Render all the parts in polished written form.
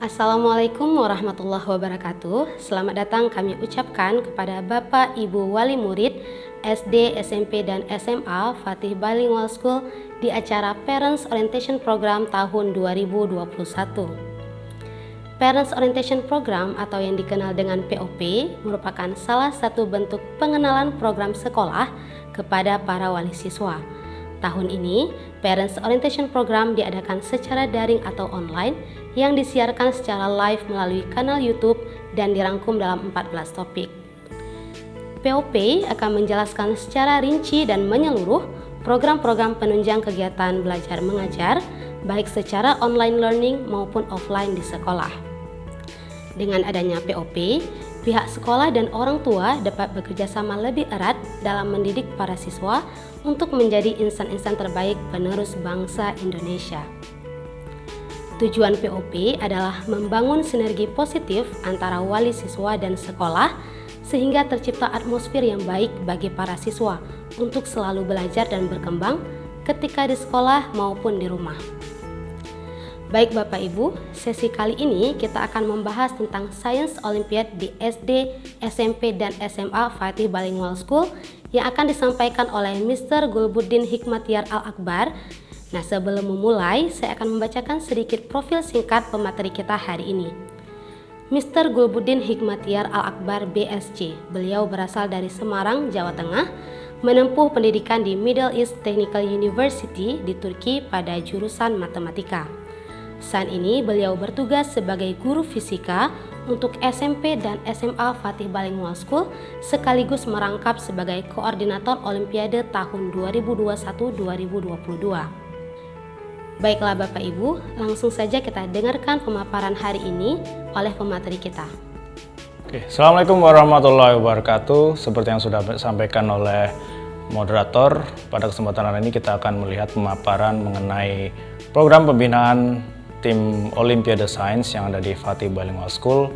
Assalamualaikum warahmatullahi wabarakatuh. Selamat datang kami ucapkan kepada Bapak Ibu Wali Murid SD, SMP, dan SMA Fatih Bilingual School di acara Parents Orientation Program tahun 2021. Parents Orientation Program atau yang dikenal dengan POP merupakan salah satu bentuk pengenalan program sekolah kepada para wali siswa. Tahun ini, Parents Orientation Program diadakan secara daring atau online yang disiarkan secara live melalui kanal YouTube dan dirangkum dalam 14 topik. POP akan menjelaskan secara rinci dan menyeluruh program-program penunjang kegiatan belajar mengajar, baik secara online learning maupun offline di sekolah. Dengan adanya POP, pihak sekolah dan orang tua dapat bekerja sama lebih erat dalam mendidik para siswa untuk menjadi insan-insan terbaik penerus bangsa Indonesia. Tujuan POP adalah membangun sinergi positif antara wali siswa dan sekolah sehingga tercipta atmosfer yang baik bagi para siswa untuk selalu belajar dan berkembang ketika di sekolah maupun di rumah. Baik Bapak Ibu, sesi kali ini kita akan membahas tentang Science Olympiad di SD, SMP, dan SMA Fatih Bilingual School yang akan disampaikan oleh Mr. Gulbuddin Hikmatyar Al-Akbar. Nah, sebelum memulai, saya akan membacakan sedikit profil singkat pemateri kita hari ini. Mr. Gulbuddin Hikmatyar Al-Akbar BSc, beliau berasal dari Semarang, Jawa Tengah, menempuh pendidikan di Middle East Technical University di Turki pada jurusan matematika. Saat ini beliau bertugas sebagai guru fisika untuk SMP dan SMA Fatih Bilingual School sekaligus merangkap sebagai koordinator Olimpiade tahun 2021-2022. Baiklah Bapak Ibu, langsung saja kita dengarkan pemaparan hari ini oleh pemateri kita. Assalamualaikum warahmatullahi wabarakatuh. Seperti yang sudah disampaikan oleh moderator, pada kesempatan ini kita akan melihat pemaparan mengenai program pembinaan tim Olimpiade Sains yang ada di Fatih Bilingual School.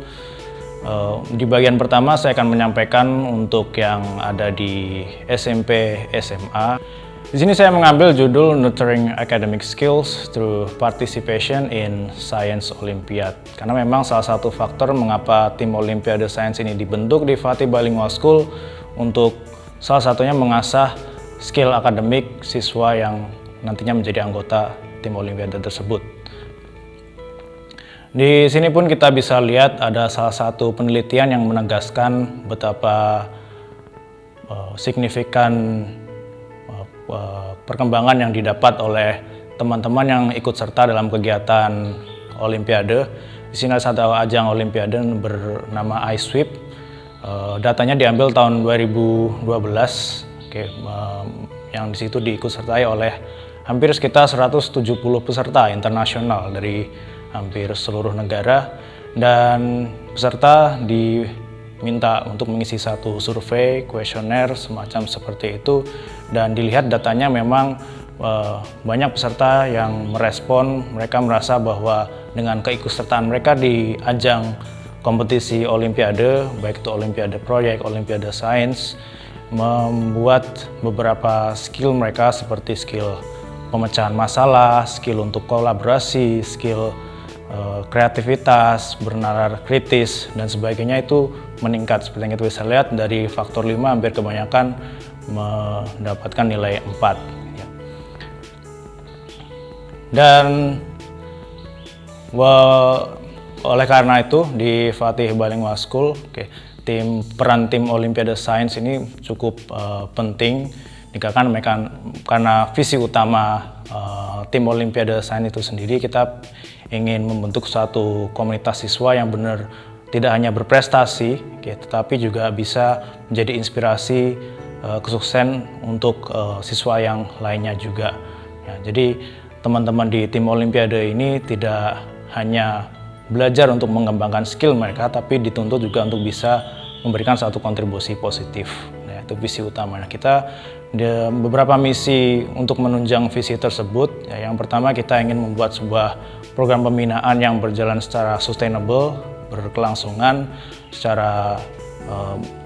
Di bagian pertama saya akan menyampaikan untuk yang ada di SMP, SMA. Di sini saya mengambil judul Nurturing Academic Skills Through Participation in Science Olympiad. Karena memang salah satu faktor mengapa tim Olimpiade Sains ini dibentuk di Fatih Bilingual School untuk salah satunya mengasah skill akademik siswa yang nantinya menjadi anggota tim Olimpiade tersebut. Di sini pun kita bisa lihat ada salah satu penelitian yang menegaskan betapa signifikan perkembangan yang didapat oleh teman-teman yang ikut serta dalam kegiatan Olimpiade. Di sini ada satu ajang Olimpiade bernama iSweep. Datanya diambil tahun 2012. Yang di situ diikutsertai oleh hampir sekitar 170 peserta internasional dari hampir seluruh negara, dan peserta diminta untuk mengisi satu survei, kuesioner semacam seperti itu, dan dilihat datanya memang banyak peserta yang merespon. Mereka merasa bahwa dengan keikutsertaan mereka di ajang kompetisi Olimpiade, baik itu Olimpiade Proyek, Olimpiade Sains, membuat beberapa skill mereka seperti skill pemecahan masalah, skill untuk kolaborasi, skill kreativitas, bernalar kritis, dan sebagainya itu meningkat. Seperti yang kita bisa lihat dari faktor 5 hampir kebanyakan mendapatkan nilai 4. Dan oleh karena itu di Fatih Bilingual School, peran tim Olimpiade Sains ini cukup penting dikarenakan karena visi utama tim Olimpiade Sains itu sendiri, kita ingin membentuk suatu komunitas siswa yang benar tidak hanya berprestasi, tetapi juga bisa menjadi inspirasi kesuksesan untuk siswa yang lainnya juga. Jadi teman-teman di tim Olimpiade ini tidak hanya belajar untuk mengembangkan skill mereka, tapi dituntut juga untuk bisa memberikan satu kontribusi positif. Itu visi utamanya. Kita ada beberapa misi untuk menunjang visi tersebut. Yang pertama, kita ingin membuat sebuah program pembinaan yang berjalan secara sustainable, berkelangsungan, secara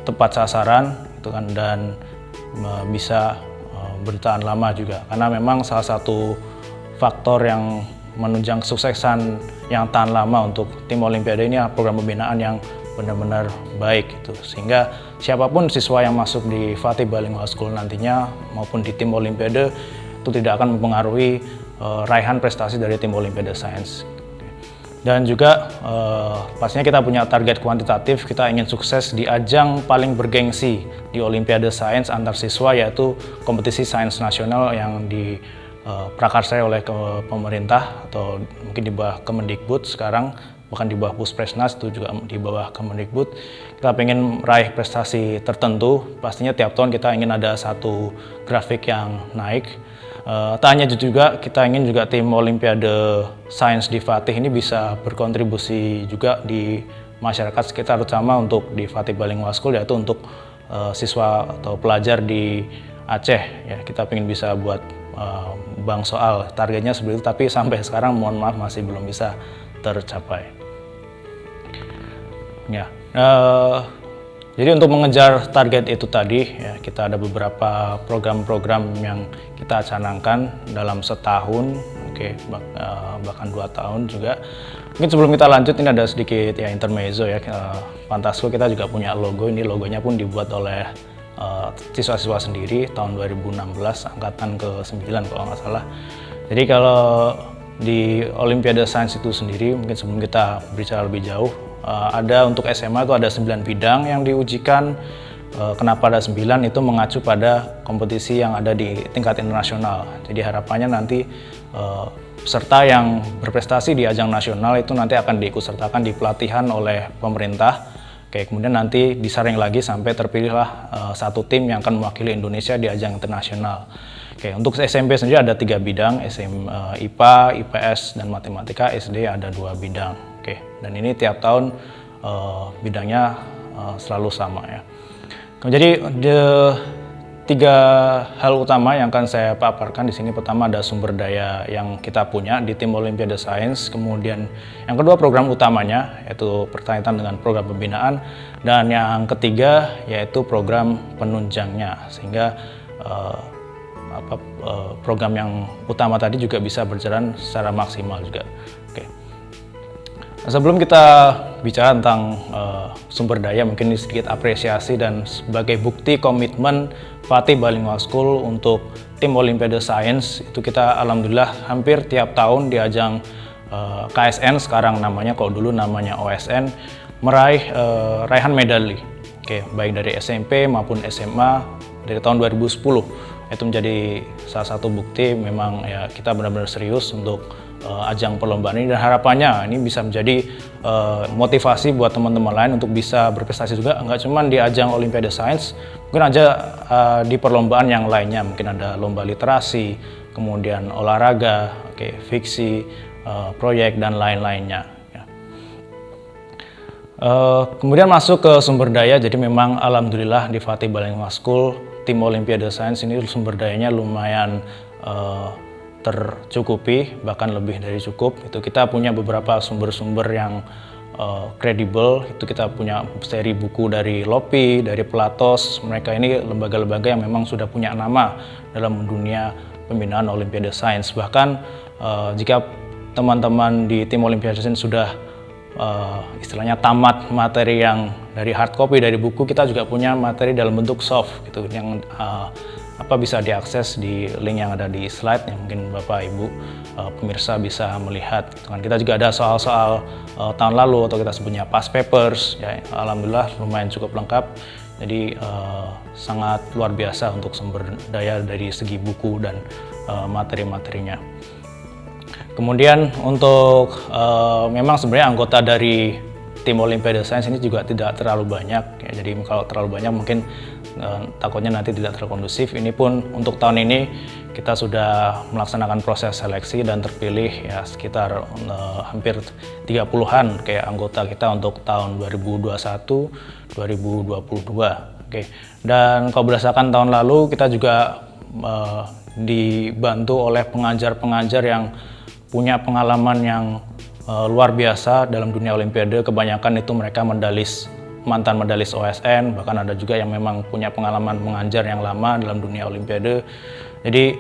tepat sasaran, dan bisa bertahan lama juga. Karena memang salah satu faktor yang menunjang kesuksesan yang tahan lama untuk tim Olimpiade ini program pembinaan yang benar-benar baik gitu. Sehingga siapapun siswa yang masuk di Fatih Bilingual School nantinya maupun di tim Olimpiade itu tidak akan mempengaruhi raihan prestasi dari tim Olimpiade Science. Dan juga pastinya kita punya target kuantitatif, kita ingin sukses di ajang paling bergengsi di Olimpiade Sains antar siswa, yaitu kompetisi sains nasional yang diprakarsai oleh pemerintah atau mungkin di bawah Kemendikbud sekarang, bahkan di bawah Puspresnas, itu juga di bawah Kemendikbud. Kita ingin meraih prestasi tertentu, pastinya tiap tahun kita ingin ada satu grafik yang naik. Tak hanya itu juga, kita ingin juga tim Olimpiade Sains di Fatih ini bisa berkontribusi juga di masyarakat sekitar, terutama untuk di Fatih Bilingual School, yaitu untuk siswa atau pelajar di Aceh. Ya, kita ingin bisa buat bank soal, targetnya seperti itu, tapi sampai sekarang mohon maaf masih belum bisa tercapai. Ya, jadi untuk mengejar target itu tadi, ya, kita ada beberapa program-program yang kita canangkan dalam setahun, bahkan 2 tahun juga. Mungkin sebelum kita lanjut, ini ada sedikit ya intermezzo ya. Fantasco kita juga punya logo, ini logonya pun dibuat oleh siswa-siswa sendiri tahun 2016, angkatan ke-9 kalau nggak salah. Jadi kalau di Olimpiade Sains itu sendiri, mungkin sebelum kita bicara lebih jauh, ada untuk SMA itu ada 9 bidang yang diujikan. Kenapa ada 9? Itu mengacu pada kompetisi yang ada di tingkat internasional. Jadi harapannya nanti peserta yang berprestasi di ajang nasional itu nanti akan diikutsertakan di pelatihan oleh pemerintah. Kemudian nanti disaring lagi sampai terpilihlah satu tim yang akan mewakili Indonesia di ajang internasional. Untuk SMP sendiri ada 3 bidang, IPA, IPS, dan Matematika. SD ada 2 bidang. Dan ini tiap tahun bidangnya selalu sama ya. Jadi 3 hal utama yang akan saya paparkan di sini. Pertama ada sumber daya yang kita punya di tim Olimpiade Sains. Kemudian yang kedua program utamanya, yaitu berkaitan dengan program pembinaan. Dan yang ketiga yaitu program penunjangnya, sehingga program yang utama tadi juga bisa berjalan secara maksimal juga. Nah, sebelum kita bicara tentang sumber daya, mungkin ini sedikit apresiasi dan sebagai bukti komitmen Fatih Bilingual School untuk tim Olimpiade Science, itu kita alhamdulillah hampir tiap tahun di ajang KSN, sekarang namanya, kalau dulu namanya OSN, meraih raihan medali, baik dari SMP maupun SMA dari tahun 2010. Itu menjadi salah satu bukti memang ya kita benar-benar serius untuk ajang perlombaan ini, dan harapannya ini bisa menjadi motivasi buat teman-teman lain untuk bisa berprestasi juga, nggak cuma di ajang Olimpiade Sains, mungkin aja di perlombaan yang lainnya, mungkin ada lomba literasi, kemudian olahraga, fiksi, proyek, dan lain-lainnya. Kemudian masuk ke sumber daya, jadi memang alhamdulillah di Fatih Bilingual School, tim Olimpiade Sains ini sumber dayanya lumayan tercukupi, bahkan lebih dari cukup. Itu kita punya beberapa sumber-sumber yang kredibel. Itu kita punya seri buku dari LOPI, dari Platos. Mereka ini lembaga-lembaga yang memang sudah punya nama dalam dunia pembinaan Olimpiade Sains. Bahkan jika teman-teman di tim Olimpiade Sains sudah istilahnya tamat materi yang dari hard copy dari buku, kita juga punya materi dalam bentuk soft gitu, yang bisa diakses di link yang ada di slide, yang mungkin Bapak Ibu pemirsa bisa melihat. Kita juga ada soal-soal tahun lalu atau kita sebutnya past papers ya, alhamdulillah lumayan cukup lengkap. Jadi sangat luar biasa untuk sumber daya dari segi buku dan materi-materinya. Kemudian untuk memang sebenarnya anggota dari tim Olimpiade Sains ini juga tidak terlalu banyak ya, jadi kalau terlalu banyak mungkin takutnya nanti tidak terkondusif. Ini pun untuk tahun ini kita sudah melaksanakan proses seleksi dan terpilih ya sekitar hampir 30-an kayak anggota kita untuk tahun 2021, 2022. Dan kalau berdasarkan tahun lalu, kita juga dibantu oleh pengajar-pengajar yang punya pengalaman yang luar biasa dalam dunia Olimpiade. Kebanyakan itu mereka mantan medalis OSN, bahkan ada juga yang memang punya pengalaman mengajar yang lama dalam dunia Olimpiade. Jadi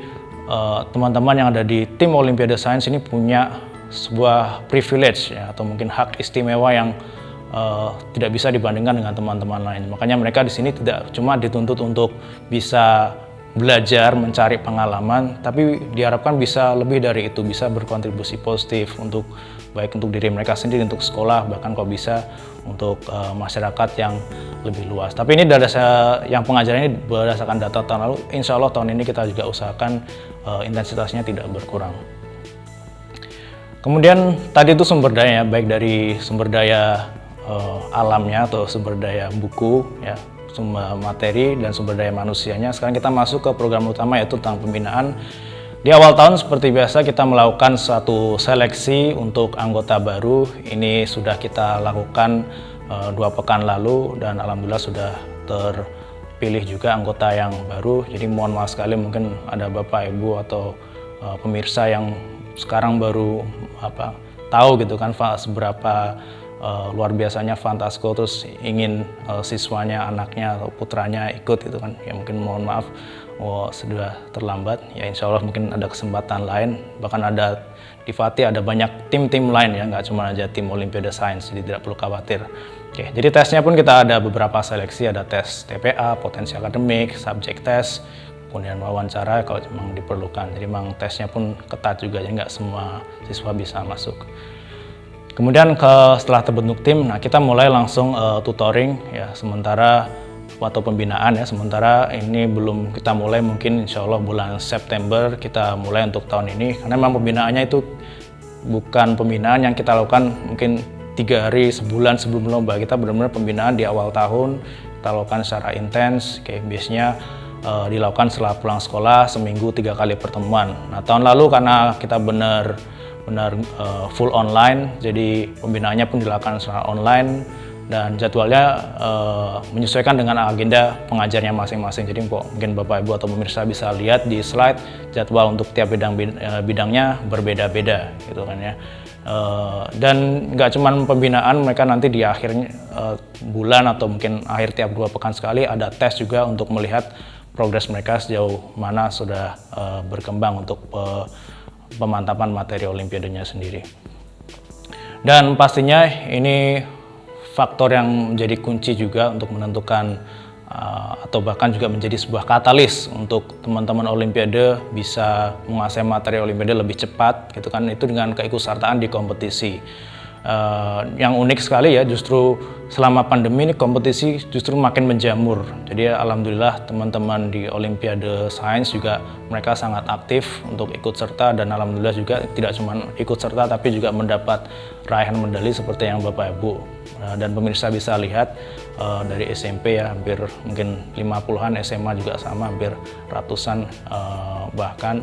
teman-teman yang ada di tim Olimpiade Sains ini punya sebuah privilege ya, atau mungkin hak istimewa yang tidak bisa dibandingkan dengan teman-teman lain. Makanya mereka di sini tidak cuma dituntut untuk bisa belajar, mencari pengalaman, tapi diharapkan bisa lebih dari itu, bisa berkontribusi positif untuk baik untuk diri mereka sendiri, untuk sekolah, bahkan kalau bisa untuk masyarakat yang lebih luas. Tapi ini yang pengajaran ini berdasarkan data tahun lalu, insya Allah tahun ini kita juga usahakan intensitasnya tidak berkurang. Kemudian tadi itu sumber daya, baik dari sumber daya alamnya atau sumber daya buku, ya, sumber materi dan sumber daya manusianya. Sekarang kita masuk ke program utama, yaitu tentang pembinaan. Di awal tahun seperti biasa kita melakukan satu seleksi untuk anggota baru. Ini sudah kita lakukan 2 pekan lalu dan alhamdulillah sudah terpilih juga anggota yang baru. Jadi mohon maaf sekali mungkin ada Bapak Ibu atau pemirsa yang sekarang baru tahu gitu kan seberapa luar biasanya Fantasco, terus ingin siswanya, anaknya atau putranya ikut gitu kan, ya mungkin mohon maaf sudah terlambat. Ya insya Allah mungkin ada kesempatan lain, bahkan ada di FATI ada banyak tim-tim lain ya, nggak cuma aja tim Olimpiade Sains, jadi tidak perlu khawatir. Oke, jadi tesnya pun kita ada beberapa seleksi, ada tes TPA, potensi akademik, subjek tes, kemudian wawancara kalau memang diperlukan. Jadi memang tesnya pun ketat juga, jadi nggak semua siswa bisa masuk. Kemudian setelah terbentuk tim, nah kita mulai langsung tutoring ya, sementara atau pembinaan ya, sementara ini belum kita mulai, mungkin insya Allah bulan September kita mulai untuk tahun ini, karena memang pembinaannya itu bukan pembinaan yang kita lakukan mungkin 3 hari sebulan sebelum lomba. Kita benar-benar pembinaan di awal tahun, kita lakukan secara intens, kayak biasanya dilakukan setelah pulang sekolah, seminggu 3 kali pertemuan. Nah tahun lalu karena kita benar full online, jadi pembinaannya pun dilakukan secara online dan jadwalnya menyesuaikan dengan agenda pengajarnya masing-masing. Jadi mungkin Bapak Ibu atau pemirsa bisa lihat di slide jadwal untuk tiap bidangnya berbeda-beda gitu kan ya. Dan nggak cuma pembinaan, mereka nanti di akhir bulan atau mungkin akhir tiap 2 pekan sekali ada tes juga untuk melihat progres mereka sejauh mana sudah berkembang untuk pemantapan materi olimpiadenya sendiri. Dan pastinya ini faktor yang menjadi kunci juga untuk menentukan atau bahkan juga menjadi sebuah katalis untuk teman-teman olimpiade bisa menguasai materi olimpiade lebih cepat gitu kan, itu dengan keikutsertaan di kompetisi. Yang unik sekali ya, justru selama pandemi ini kompetisi justru makin menjamur. Jadi alhamdulillah teman-teman di Olimpiade Sains juga mereka sangat aktif untuk ikut serta, dan alhamdulillah juga tidak cuma ikut serta tapi juga mendapat raihan medali seperti yang Bapak Ibu dan pemirsa bisa lihat dari SMP ya, hampir mungkin 50-an, SMA juga sama, hampir ratusan bahkan.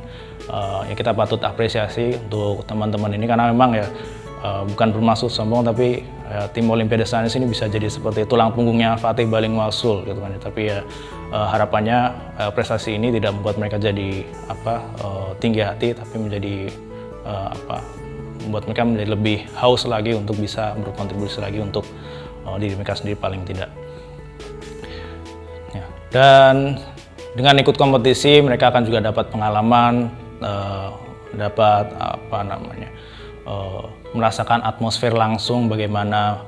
Ya kita patut apresiasi untuk teman-teman ini, karena memang ya bukan bermaksud sombong, tapi tim Olimpiade Sains ini bisa jadi seperti tulang punggungnya FATI Balingwasul gitu kan. Tapi ya harapannya prestasi ini tidak membuat mereka jadi tinggi hati, tapi menjadi membuat mereka menjadi lebih haus lagi untuk bisa berkontribusi lagi untuk diri mereka sendiri paling tidak. Ya. Dan dengan ikut kompetisi mereka akan juga dapat pengalaman, dapat merasakan atmosfer langsung bagaimana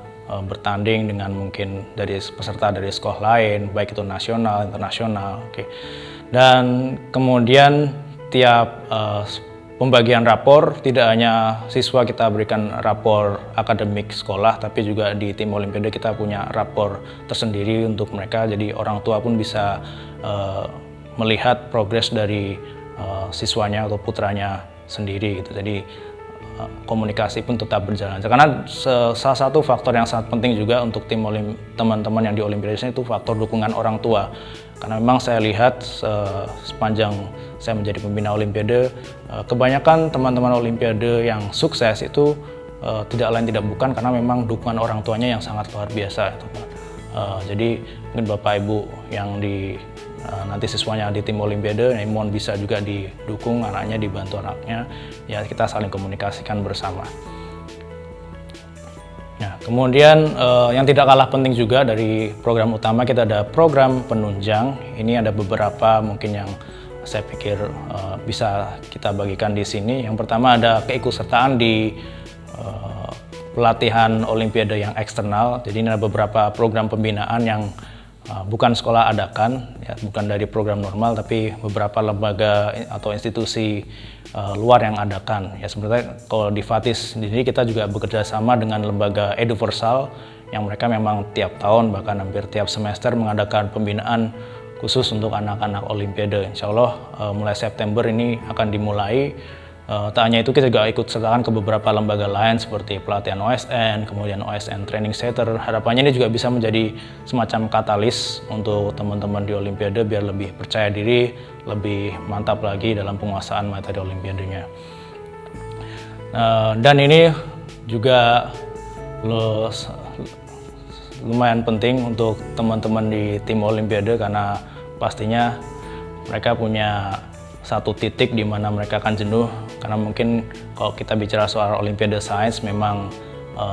bertanding dengan mungkin dari peserta dari sekolah lain, baik itu nasional, internasional. Oke. Dan kemudian tiap pembagian rapor, tidak hanya siswa kita berikan rapor akademik sekolah, tapi juga di tim Olimpiade kita punya rapor tersendiri untuk mereka. Jadi orang tua pun bisa melihat progres dari siswanya atau putranya sendiri gitu. Jadi komunikasi pun tetap berjalan. Karena salah satu faktor yang sangat penting juga untuk tim teman-teman yang di Olimpiade itu faktor dukungan orang tua. Karena memang saya lihat sepanjang saya menjadi pembina Olimpiade, kebanyakan teman-teman Olimpiade yang sukses itu tidak lain tidak bukan karena memang dukungan orang tuanya yang sangat luar biasa. Jadi mungkin Bapak Ibu yang nanti siswanya di tim Olimpiade, mohon bisa juga didukung anaknya, dibantu anaknya, ya kita saling komunikasikan bersama. Nah, kemudian yang tidak kalah penting juga dari program utama kita ada program penunjang. Ini ada beberapa mungkin yang saya pikir bisa kita bagikan di sini. Yang pertama ada keikutsertaan di pelatihan Olimpiade yang eksternal. Jadi ini ada beberapa program pembinaan yang bukan sekolah adakan, ya, bukan dari program normal, tapi beberapa lembaga atau institusi luar yang adakan. Ya, sebenarnya kalau di FATIS sendiri kita juga bekerja sama dengan lembaga Eduversal yang mereka memang tiap tahun bahkan hampir tiap semester mengadakan pembinaan khusus untuk anak-anak Olimpiade. Insya Allah mulai September ini akan dimulai. Tak hanya itu, kita juga ikut sertakan ke beberapa lembaga lain seperti pelatihan OSN, kemudian OSN Training Center. Harapannya ini juga bisa menjadi semacam katalis untuk teman-teman di Olimpiade biar lebih percaya diri, lebih mantap lagi dalam penguasaan materi Olimpiadenya. Dan ini juga lumayan penting untuk teman-teman di tim Olimpiade karena pastinya mereka punya satu titik di mana mereka akan jenuh, karena mungkin kalau kita bicara soal Olimpiade Sains memang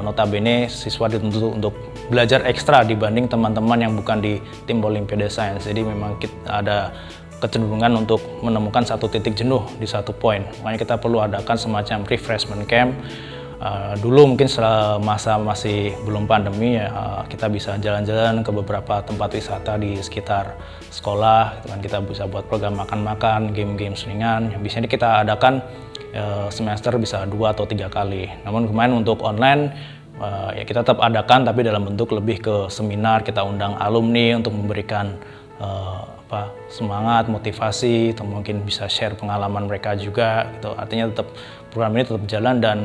notabene siswa dituntut untuk belajar ekstra dibanding teman-teman yang bukan di tim Olimpiade Sains. Jadi memang kita ada kecenderungan untuk menemukan satu titik jenuh di satu poin. Makanya kita perlu adakan semacam refreshment camp. Dulu mungkin masa masih belum pandemi ya, kita bisa jalan-jalan ke beberapa tempat wisata di sekitar sekolah, gitu kan. Kita bisa buat program makan-makan, game-game ringan yang biasanya kita adakan semester bisa 2 atau 3 kali. Namun kemarin untuk online ya kita tetap adakan tapi dalam bentuk lebih ke seminar. Kita undang alumni untuk memberikan semangat, motivasi, atau mungkin bisa share pengalaman mereka juga gitu. Artinya tetap program ini tetap jalan, dan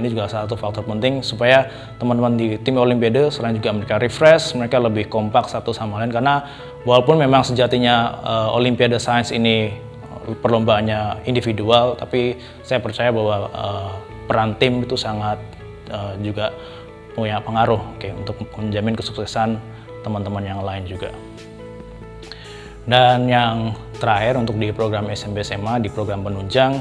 ini juga salah satu faktor penting supaya teman-teman di tim Olimpiade selain juga mereka refresh, mereka lebih kompak satu sama lain. Karena walaupun memang sejatinya Olimpiade Sains ini perlombaannya individual, tapi saya percaya bahwa peran tim itu sangat juga punya pengaruh untuk menjamin kesuksesan teman-teman yang lain juga. Dan yang terakhir untuk di program SMP SMA, di program penunjang,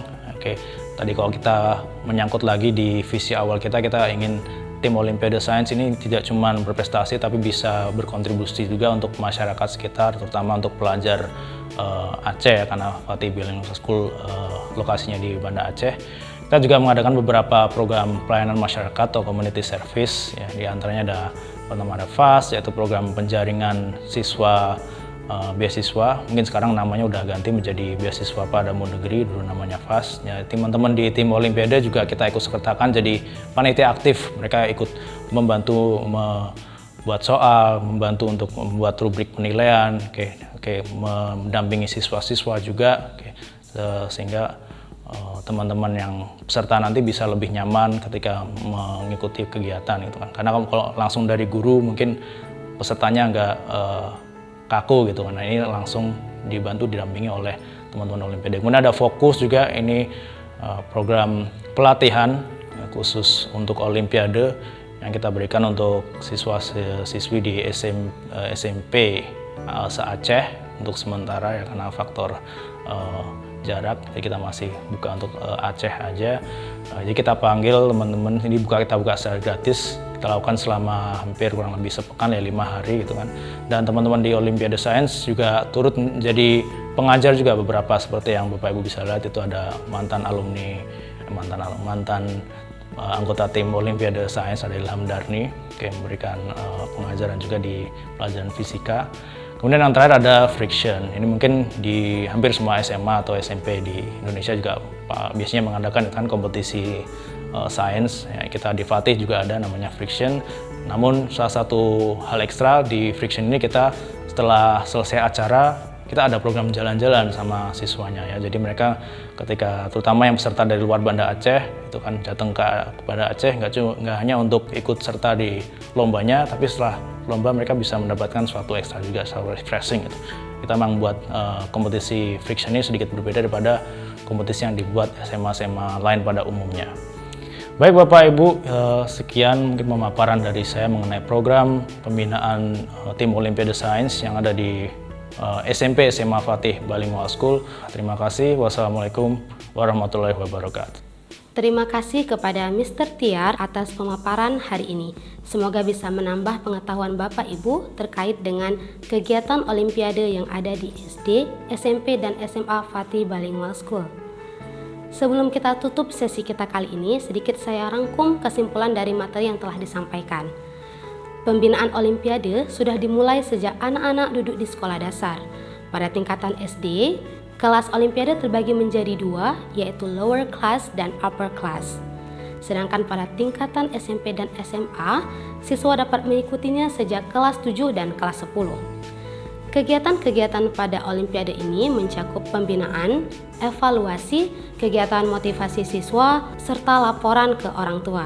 tadi kalau kita menyangkut lagi di visi awal kita ingin tim Olimpiade Sains ini tidak cuma berprestasi tapi bisa berkontribusi juga untuk masyarakat sekitar, terutama untuk pelajar Aceh, karena Fatih Bilingual School lokasinya di Banda Aceh. Kita juga mengadakan beberapa program pelayanan masyarakat atau community service, ya, di antaranya ada pertama ada FAST, yaitu program penjaringan siswa beasiswa. Mungkin sekarang namanya udah ganti menjadi beasiswa Padamu Negeri, dulu namanya FAST. Ya, teman-teman di tim Olimpiade juga kita ikut sertakan jadi panitia aktif. Mereka ikut membantu membuat soal, membantu untuk membuat rubrik penilaian, mendampingi siswa-siswa juga, sehingga teman-teman yang peserta nanti bisa lebih nyaman ketika mengikuti kegiatan gitu kan. Karena kalau langsung dari guru mungkin pesertanya nggak kaku gitu kan. Nah, ini langsung dibantu didampingi oleh teman-teman Olimpiade. Kemudian ada fokus juga, ini program pelatihan khusus untuk Olimpiade yang kita berikan untuk siswa-siswi di SMP se-Aceh untuk sementara ya, karena faktor jarak, jadi kita masih buka untuk Aceh aja. Jadi kita panggil teman-teman, ini kita buka secara gratis. Kita lakukan selama hampir kurang lebih sepekan ya, 5 hari gitu kan. Dan teman-teman di Olimpiade Sains juga turut menjadi pengajar juga beberapa, seperti yang Bapak Ibu bisa lihat itu ada mantan alumni, mantan anggota tim Olimpiade Sains, ada Ilham Darni, memberikan pengajaran juga di pelajaran fisika. Kemudian yang terakhir ada Friction. Ini mungkin di hampir semua SMA atau SMP di Indonesia juga biasanya mengadakan kan kompetisi sains. Ya, kita di Fatih juga ada namanya Friction. Namun salah satu hal ekstra di Friction ini, kita setelah selesai acara kita ada program jalan-jalan sama siswanya ya. Jadi mereka ketika terutama yang peserta dari luar Banda Aceh itu kan datang ke Banda Aceh nggak hanya untuk ikut serta di lombanya, tapi setelah lomba mereka bisa mendapatkan suatu ekstra juga, suatu refreshing gitu. Kita memang buat kompetisi Friction ini sedikit berbeda daripada kompetisi yang dibuat SMA-SMA lain pada umumnya. Baik Bapak Ibu, sekian mungkin pemaparan dari saya mengenai program pembinaan tim Olimpiade Sains yang ada di SMP SMA Fatih Bilingual School. Terima kasih. Wassalamualaikum warahmatullahi wabarakatuh. Terima kasih kepada Mr. Tiar atas pemaparan hari ini. Semoga bisa menambah pengetahuan Bapak Ibu terkait dengan kegiatan Olimpiade yang ada di SD, SMP, dan SMA Fatih Bilingual School. Sebelum kita tutup sesi kita kali ini, sedikit saya rangkum kesimpulan dari materi yang telah disampaikan. Pembinaan Olimpiade sudah dimulai sejak anak-anak duduk di sekolah dasar. Pada tingkatan SD, kelas Olimpiade terbagi menjadi dua, yaitu lower class dan upper class. Sedangkan pada tingkatan SMP dan SMA, siswa dapat mengikutinya sejak kelas 7 dan kelas 10. Kegiatan-kegiatan pada Olimpiade ini mencakup pembinaan, evaluasi, kegiatan motivasi siswa, serta laporan ke orang tua.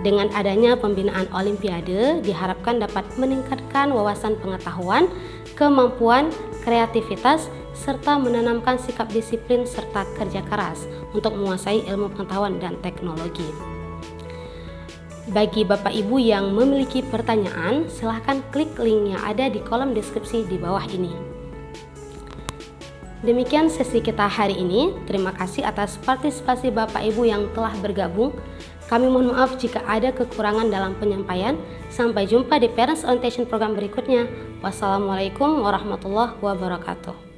Dengan adanya pembinaan Olimpiade, diharapkan dapat meningkatkan wawasan pengetahuan, kemampuan, kreativitas, serta menanamkan sikap disiplin serta kerja keras untuk menguasai ilmu pengetahuan dan teknologi. Bagi Bapak Ibu yang memiliki pertanyaan, silahkan klik link yang ada di kolom deskripsi di bawah ini. Demikian sesi kita hari ini. Terima kasih atas partisipasi Bapak Ibu yang telah bergabung. Kami mohon maaf jika ada kekurangan dalam penyampaian. Sampai jumpa di Parents Orientation Program berikutnya. Wassalamualaikum warahmatullahi wabarakatuh.